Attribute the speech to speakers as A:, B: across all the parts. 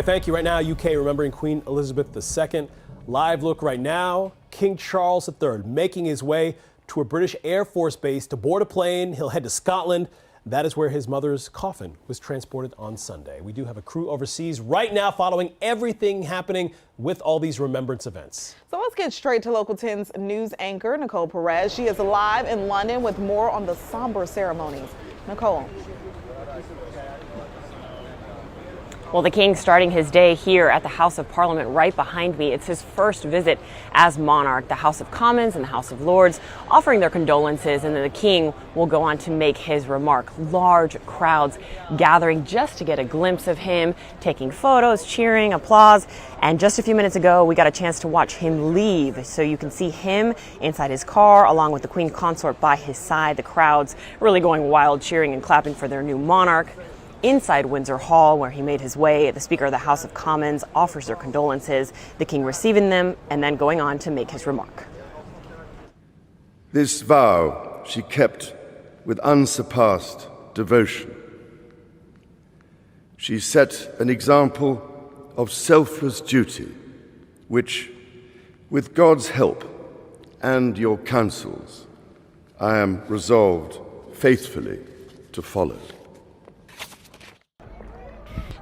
A: Thank you. Right now, UK remembering Queen Elizabeth II. Live look right now. King Charles III making his way to a British Air Force base to board a plane. He'll head to Scotland. That is where his mother's coffin was transported on Sunday. We do have a crew overseas right now following everything happening with all these remembrance events.
B: So let's get straight to Local 10's news anchor, Nicole Perez. She is live in London with more on the somber ceremonies. Nicole.
C: Well, the King starting his day here at the House of Parliament right behind me. It's his first visit as monarch. The House of Commons and the House of Lords offering their condolences, and then the King will go on to make his remark. Large crowds gathering just to get a glimpse of him, taking photos, cheering, applause. And just a few minutes ago, we got a chance to watch him leave. So you can see him inside his car along with the Queen Consort by his side. The crowds really going wild, cheering and clapping for their new monarch. Inside Windsor Hall, where he made his way, the Speaker of the House of Commons offers their condolences, the King receiving them and then going on to make his remark.
D: This vow she kept with unsurpassed devotion. She set an example of selfless duty, which, with God's help and your counsels, I am resolved faithfully to follow.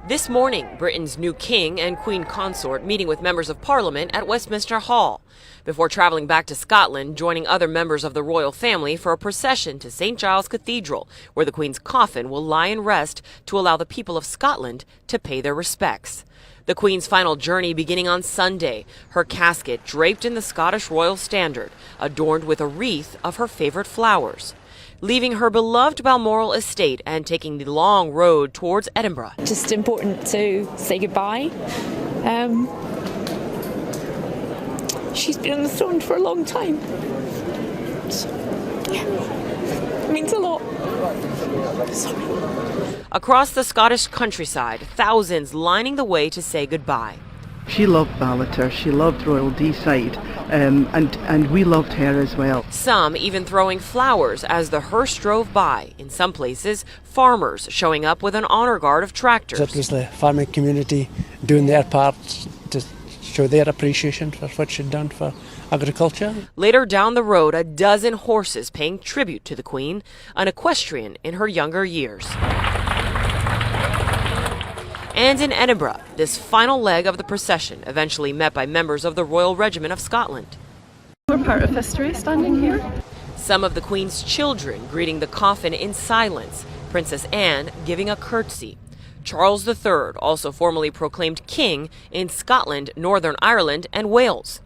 C: This morning, Britain's new King and Queen Consort meeting with members of Parliament at Westminster Hall, before traveling back to Scotland, joining other members of the royal family for a procession to St. Giles Cathedral, where the Queen's coffin will lie in rest to allow the people of Scotland to pay their respects. The Queen's final journey beginning on Sunday, her casket draped in the Scottish royal standard, adorned with a wreath of her favorite flowers, leaving her beloved Balmoral estate and taking the long road towards Edinburgh.
E: Just important to say goodbye. She's been on the throne for a long time. So, yeah, it means a lot. Sorry.
C: Across the Scottish countryside, thousands lining the way to say goodbye.
F: She loved Ballater, she loved Royal Deeside, and we loved her as well.
C: Some even throwing flowers as the hearse drove by. In some places, farmers showing up with an honor guard of tractors.
G: It was the farming community doing their part to show their appreciation for what she'd done for agriculture.
C: Later down the road, a dozen horses paying tribute to the Queen, an equestrian in her younger years. And in Edinburgh, this final leg of the procession, eventually met by members of the Royal Regiment of Scotland.
H: We're part of history standing here.
C: Some of the Queen's children greeting the coffin in silence, Princess Anne giving a curtsy. Charles III, also formally proclaimed king in Scotland, Northern Ireland, and Wales.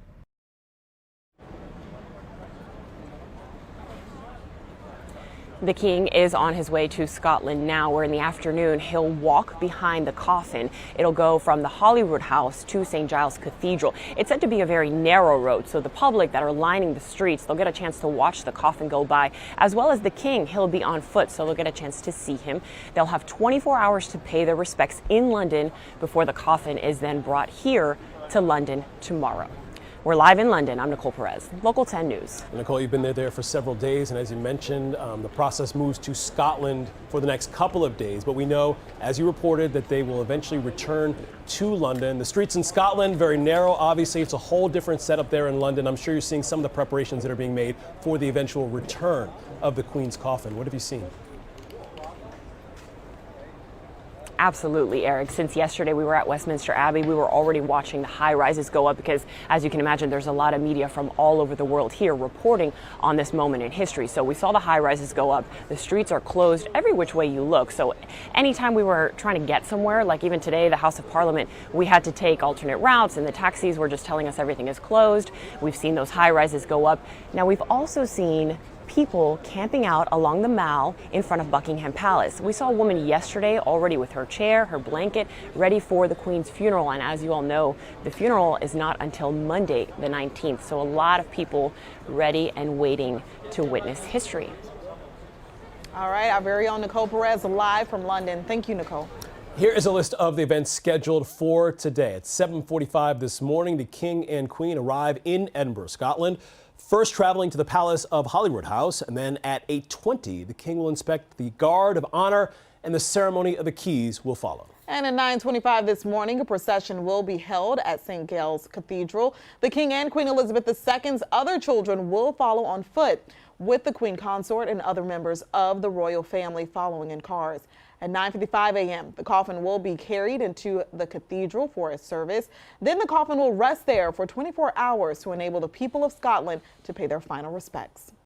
C: The King is on his way to Scotland now, where in the afternoon he'll walk behind the coffin. It'll go from the Holyrood House to St. Giles Cathedral. It's said to be a very narrow road, so the public that are lining the streets, they'll get a chance to watch the coffin go by, as well as the King. He'll be on foot, so they'll get a chance to see him. They'll have 24 hours to pay their respects in London before the coffin is then brought here to London tomorrow. We're live in London. I'm Nicole Perez, Local 10 News.
A: Nicole, you've been there for several days, and as you mentioned, the process moves to Scotland for the next couple of days. But we know, as you reported, that they will eventually return to London. The streets in Scotland, very narrow. Obviously, it's a whole different setup there in London. I'm sure you're seeing some of the preparations that are being made for the eventual return of the Queen's coffin. What have you seen?
C: Absolutely, Eric. Since yesterday we were at Westminster Abbey, we were already watching the high rises go up because, as you can imagine, there's a lot of media from all over the world here reporting on this moment in history. So we saw the high rises go up. The streets are closed every which way you look. So anytime we were trying to get somewhere, like even today, the House of Parliament, we had to take alternate routes and the taxis were just telling us everything is closed. We've seen those high rises go up. Now we've also seen people camping out along the Mall in front of Buckingham Palace. We saw a woman yesterday already with her chair, her blanket, ready for the Queen's funeral. And as you all know, the funeral is not until Monday, the 19th. So a lot of people ready and waiting to witness history.
B: All right, our very own Nicole Perez live from London. Thank you, Nicole.
A: Here is a list of the events scheduled for today. At 7:45 this morning, the King and Queen arrive in Edinburgh, Scotland. First traveling to the Palace of Holyrood House, and then at 8:20, the King will inspect the Guard of Honor and the ceremony of the keys will follow.
B: And at 9:25 this morning, a procession will be held at St. Giles Cathedral. The King and Queen Elizabeth II's other children will follow on foot, with the Queen Consort and other members of the royal family following in cars. At 9:55 a.m., the coffin will be carried into the cathedral for a service. Then the coffin will rest there for 24 hours to enable the people of Scotland to pay their final respects.